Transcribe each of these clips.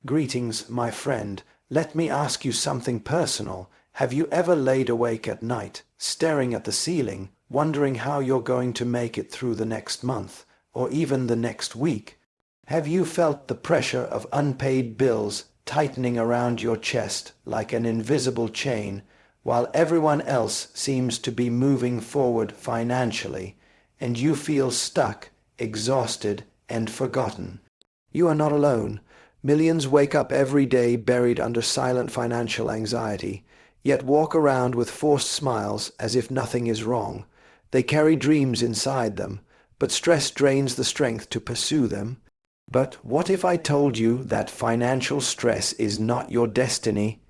Greetings, my friend. Let me ask you something personal. Have you ever laid awake at night, staring at the ceiling, wondering how you're going to make it through the next month, or even the next week? Have you felt the pressure of unpaid bills tightening around your chest like an invisible chain, while everyone else seems to be moving forward financially, and you feel stuck, exhausted, and forgotten? You are not alone. Millions wake up every day buried under silent financial anxiety, yet walk around with forced smiles as if nothing is wrong. They carry dreams inside them, but stress drains the strength to pursue them. But what if I told you that financial stress is not your destiny?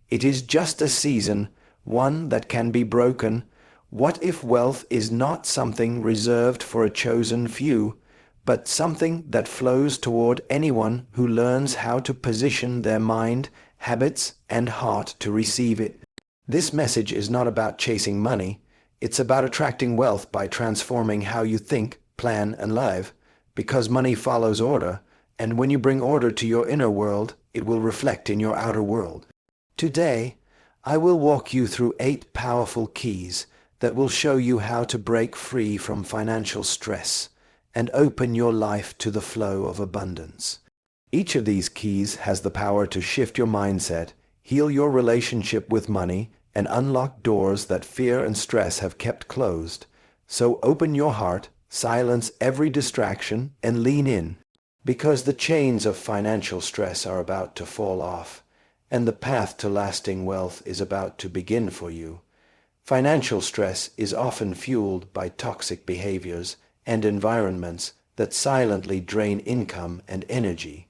It is just a season, one that can be broken. What if wealth is not something reserved for a chosen few, but something that flows toward anyone who learns how to position their mind, habits, and heart to receive it? This message is not about chasing money. It's about attracting wealth by transforming how you think, plan, and live. Because money follows order, and when you bring order to your inner world, it will reflect in your outer world. Today, I will walk you through 8 powerful keys that will show you how to break free from financial stress and open your life to the flow of abundance. Each of these keys has the power to shift your mindset, heal your relationship with money, and unlock doors that fear and stress have kept closed. So open your heart, silence every distraction, and lean in, because the chains of financial stress are about to fall off, and the path to lasting wealth is about to begin for you. Financial stress is often fueled by toxic behaviors and environments that silently drain income and energy.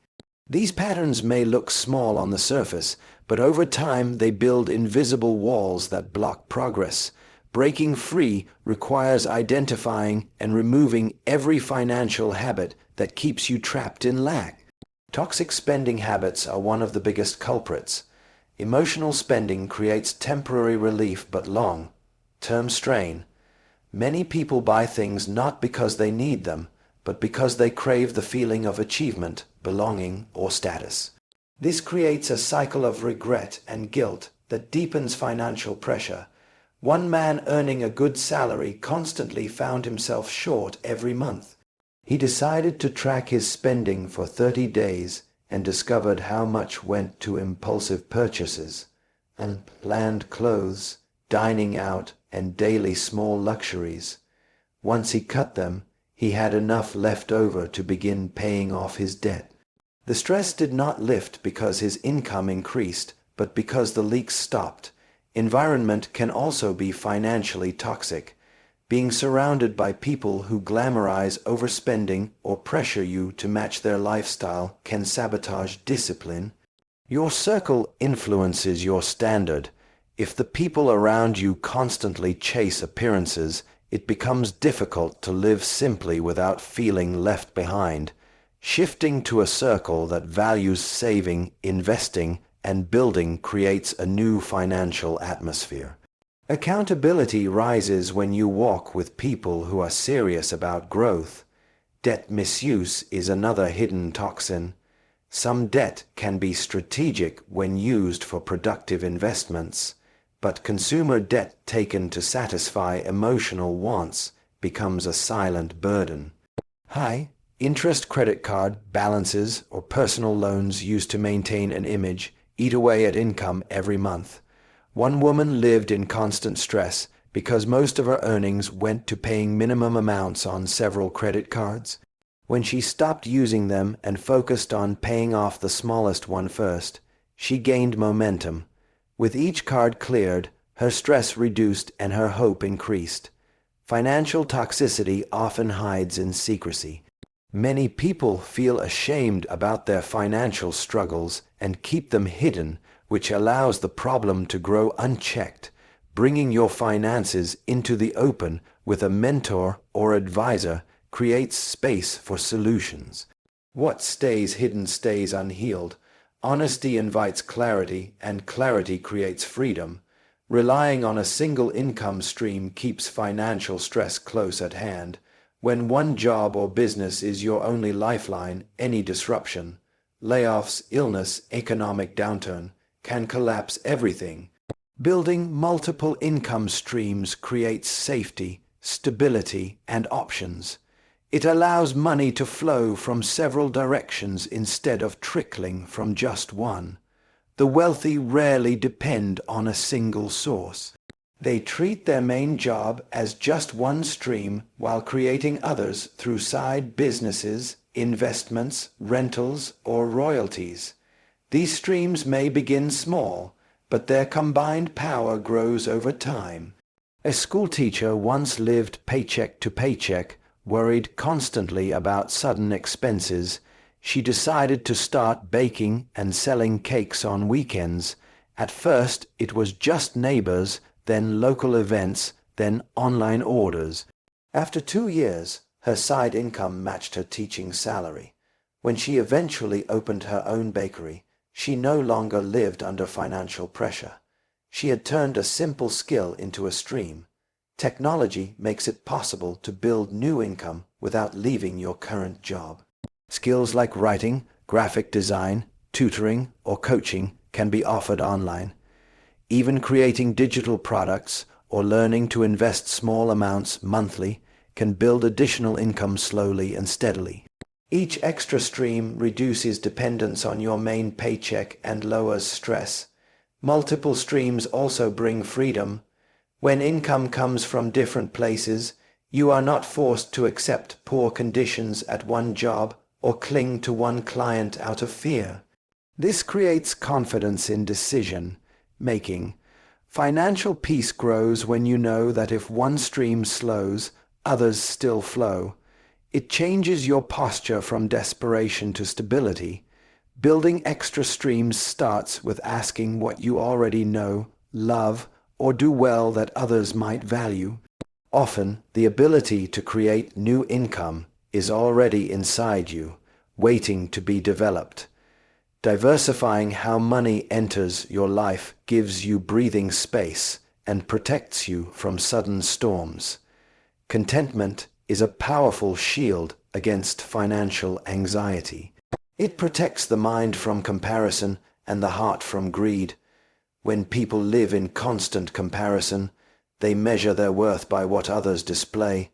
These patterns may look small on the surface, but over time they build invisible walls that block progress. Breaking free requires identifying and removing every financial habit that keeps you trapped in lack. Toxic spending habits are one of the biggest culprits. Emotional spending creates temporary relief but long-term strain. Many people buy things not because they need them, but because they crave the feeling of achievement, belonging, or status. This creates a cycle of regret and guilt that deepens financial pressure. One man earning a good salary constantly found himself short every month. He decided to track his spending for 30 days and discovered how much went to impulsive purchases, unplanned clothes, dining out, and daily small luxuries. Once he cut them, he had enough left over to begin paying off his debt. The stress did not lift because his income increased, but because the leaks stopped. Environment can also be financially toxic. Being surrounded by people who glamorize overspending or pressure you to match their lifestyle can sabotage discipline. Your circle influences your standard. If the people around you constantly chase appearances, it becomes difficult to live simply without feeling left behind. Shifting to a circle that values saving, investing, and building creates a new financial atmosphere. Accountability rises when you walk with people who are serious about growth. Debt misuse is another hidden toxin. Some debt can be strategic when used for productive investments, but consumer debt taken to satisfy emotional wants becomes a silent burden. High-interest credit card balances or personal loans used to maintain an image eat away at income every month. One woman lived in constant stress because most of her earnings went to paying minimum amounts on several credit cards. When she stopped using them and focused on paying off the smallest one first, she gained momentum. With each card cleared, her stress reduced and her hope increased. Financial toxicity often hides in secrecy. Many people feel ashamed about their financial struggles and keep them hidden, which allows the problem to grow unchecked. Bringing your finances into the open with a mentor or advisor creates space for solutions. What stays hidden stays unhealed. Honesty invites clarity, and clarity creates freedom. Relying on a single income stream keeps financial stress close at hand. When one job or business is your only lifeline, any disruption, layoffs, illness, economic downturn can collapse everything. Building multiple income streams creates safety, stability, and options. It allows money to flow from several directions instead of trickling from just one. The wealthy rarely depend on a single source. They treat their main job as just one stream while creating others through side businesses, investments, rentals, or royalties. These streams may begin small, but their combined power grows over time. A schoolteacher once lived paycheck to paycheck, worried constantly about sudden expenses. She decided to start baking and selling cakes on weekends. At first, it was just neighbors, then local events, then online orders. After 2 years, her side income matched her teaching salary. When she eventually opened her own bakery, she no longer lived under financial pressure. She had turned a simple skill into a stream. Technology makes it possible to build new income without leaving your current job. Skills like writing, graphic design, tutoring, or coaching can be offered online. Even creating digital products or learning to invest small amounts monthly can build additional income slowly and steadily. Each extra stream reduces dependence on your main paycheck and lowers stress. Multiple streams also bring freedom. When income comes from different places, you are not forced to accept poor conditions at one job or cling to one client out of fear. This creates confidence in decision making. Financial peace grows when you know that if one stream slows, others still flow. It changes your posture from desperation to stability. Building extra streams starts with asking what you already know, love, or do well that others might value. Often, the ability to create new income is already inside you, waiting to be developed. Diversifying how money enters your life gives you breathing space and protects you from sudden storms. Contentment is a powerful shield against financial anxiety. It protects the mind from comparison and the heart from greed. When people live in constant comparison, they measure their worth by what others display.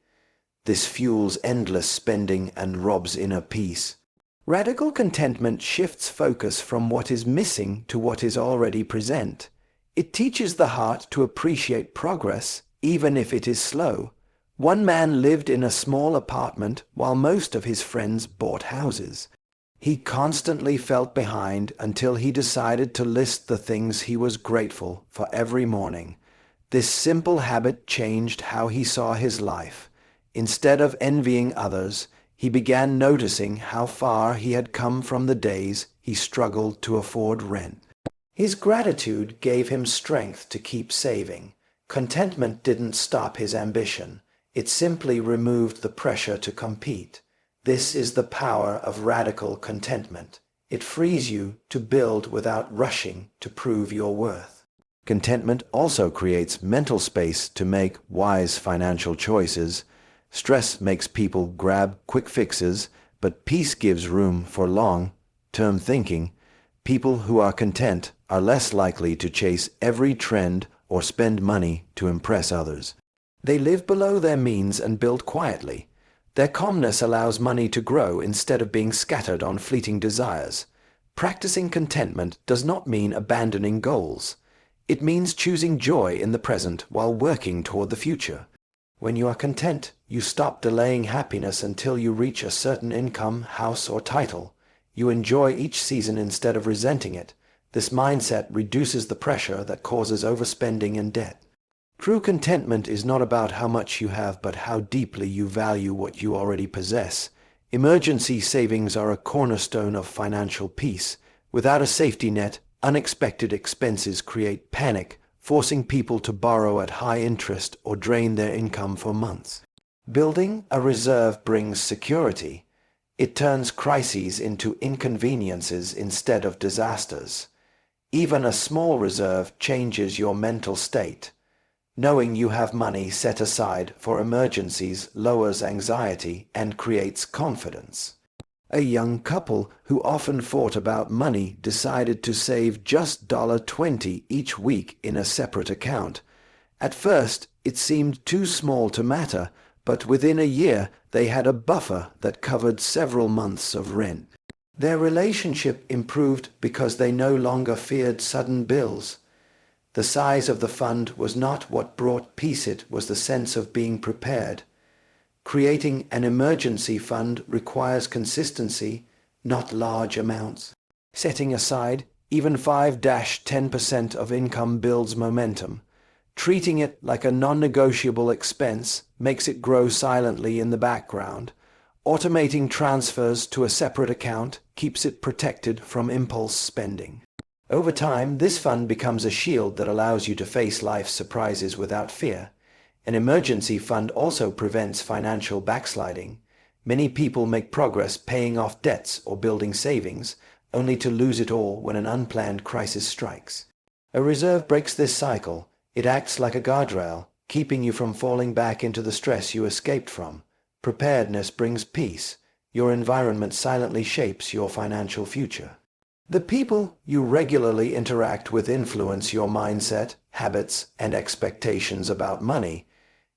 This fuels endless spending and robs inner peace. Radical contentment shifts focus from what is missing to what is already present. It teaches the heart to appreciate progress, even if it is slow. One man lived in a small apartment while most of his friends bought houses. He constantly felt behind until he decided to list the things he was grateful for every morning. This simple habit changed how he saw his life. Instead of envying others, he began noticing how far he had come from the days he struggled to afford rent. His gratitude gave him strength to keep saving. Contentment didn't stop his ambition. It simply removed the pressure to compete. This is the power of radical contentment. It frees you to build without rushing to prove your worth. Contentment also creates mental space to make wise financial choices. Stress makes people grab quick fixes, but peace gives room for long-term thinking. People who are content are less likely to chase every trend or spend money to impress others. They live below their means and build quietly. Their calmness allows money to grow instead of being scattered on fleeting desires. Practicing contentment does not mean abandoning goals. It means choosing joy in the present while working toward the future. When you are content, you stop delaying happiness until you reach a certain income, house, or title. You enjoy each season instead of resenting it. This mindset reduces the pressure that causes overspending and debt. True contentment is not about how much you have, but how deeply you value what you already possess. Emergency savings are a cornerstone of financial peace. Without a safety net, unexpected expenses create panic, forcing people to borrow at high interest or drain their income for months. Building a reserve brings security. It turns crises into inconveniences instead of disasters. Even a small reserve changes your mental state. Knowing you have money set aside for emergencies lowers anxiety and creates confidence. A young couple who often fought about money decided to save just $20 each week in a separate account. At first, it seemed too small to matter, but within a year they had a buffer that covered several months of rent. Their relationship improved because they no longer feared sudden bills. The size of the fund was not what brought peace, it was the sense of being prepared. Creating an emergency fund requires consistency, not large amounts. Setting aside even 5-10% of income builds momentum. Treating it like a non-negotiable expense makes it grow silently in the background. Automating transfers to a separate account keeps it protected from impulse spending. Over time, this fund becomes a shield that allows you to face life's surprises without fear. An emergency fund also prevents financial backsliding. Many people make progress paying off debts or building savings, only to lose it all when an unplanned crisis strikes. A reserve breaks this cycle. It acts like a guardrail, keeping you from falling back into the stress you escaped from. Preparedness brings peace. Your environment silently shapes your financial future. The people you regularly interact with influence your mindset, habits, and expectations about money.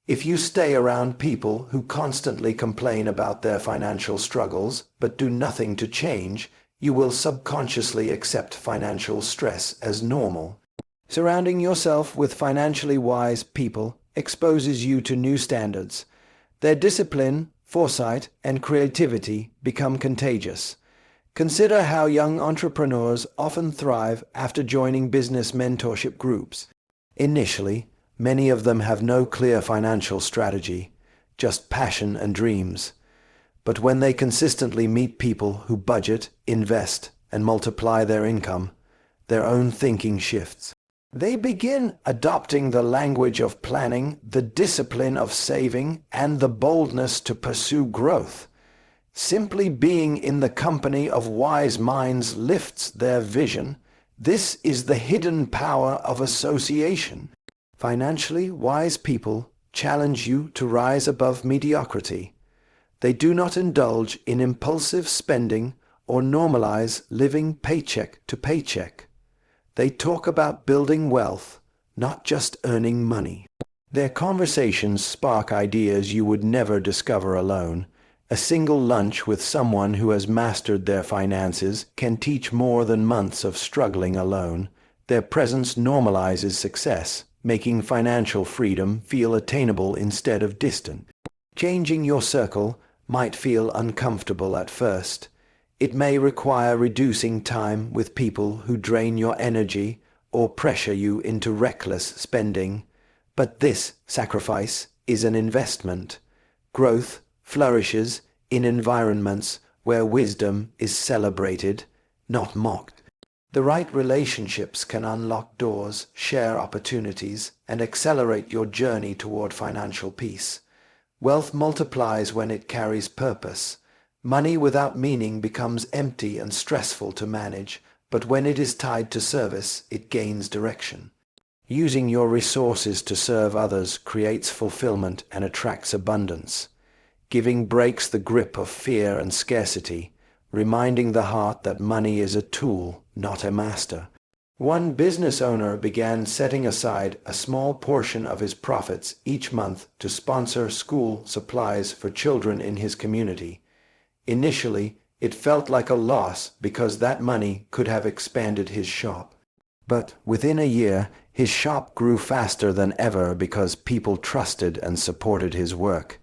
If you stay around people who constantly complain about their financial struggles but do nothing to change, you will subconsciously accept financial stress as normal. Surrounding yourself with financially wise people exposes you to new standards. Their discipline, foresight, and creativity become contagious. Consider how young entrepreneurs often thrive after joining business mentorship groups. Initially, many of them have no clear financial strategy, just passion and dreams. But when they consistently meet people who budget, invest, and multiply their income, their own thinking shifts. They begin adopting the language of planning, the discipline of saving, and the boldness to pursue growth. Simply being in the company of wise minds lifts their vision. This is the hidden power of association. Financially wise people challenge you to rise above mediocrity. They do not indulge in impulsive spending or normalize living paycheck to paycheck. They talk about building wealth, not just earning money. Their conversations spark ideas you would never discover alone. A single lunch with someone who has mastered their finances can teach more than months of struggling alone. Their presence normalizes success, making financial freedom feel attainable instead of distant. Changing your circle might feel uncomfortable at first. It may require reducing time with people who drain your energy or pressure you into reckless spending. But this sacrifice is an investment. Growth flourishes in environments where wisdom is celebrated, not mocked. The right relationships can unlock doors, share opportunities, and accelerate your journey toward financial peace. Wealth multiplies when it carries purpose. Money without meaning becomes empty and stressful to manage, but when it is tied to service, it gains direction. Using your resources to serve others creates fulfillment and attracts abundance. Giving breaks the grip of fear and scarcity, reminding the heart that money is a tool, not a master. One business owner began setting aside a small portion of his profits each month to sponsor school supplies for children in his community. Initially, it felt like a loss because that money could have expanded his shop. But within a year, his shop grew faster than ever because people trusted and supported his work.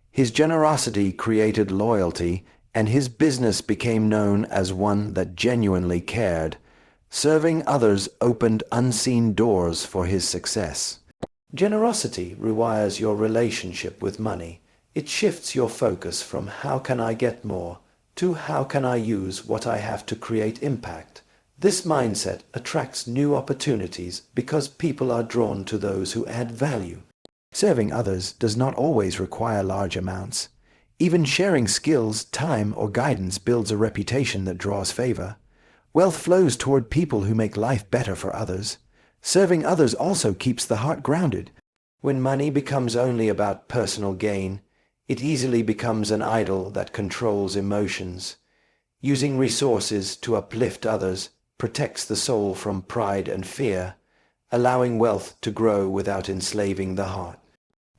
His generosity created loyalty, and his business became known as one that genuinely cared. Serving others opened unseen doors for his success. Generosity rewires your relationship with money. It shifts your focus from how can I get more to how can I use what I have to create impact. This mindset attracts new opportunities because people are drawn to those who add value. Serving others does not always require large amounts. Even sharing skills, time, or guidance builds a reputation that draws favor. Wealth flows toward people who make life better for others. Serving others also keeps the heart grounded. When money becomes only about personal gain, it easily becomes an idol that controls emotions. Using resources to uplift others protects the soul from pride and fear, allowing wealth to grow without enslaving the heart.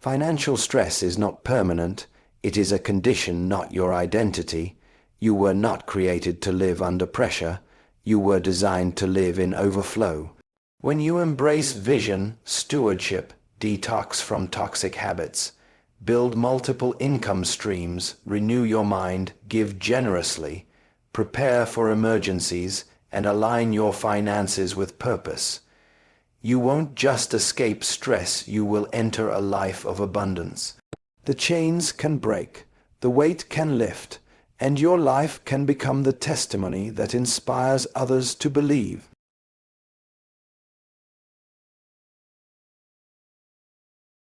Financial stress is not permanent. It is a condition, not your identity. You were not created to live under pressure. You were designed to live in overflow. When you embrace vision, stewardship, detox from toxic habits, build multiple income streams, renew your mind, give generously, prepare for emergencies, and align your finances with purpose, you won't just escape stress, you will enter a life of abundance. The chains can break, the weight can lift, and your life can become the testimony that inspires others to believe.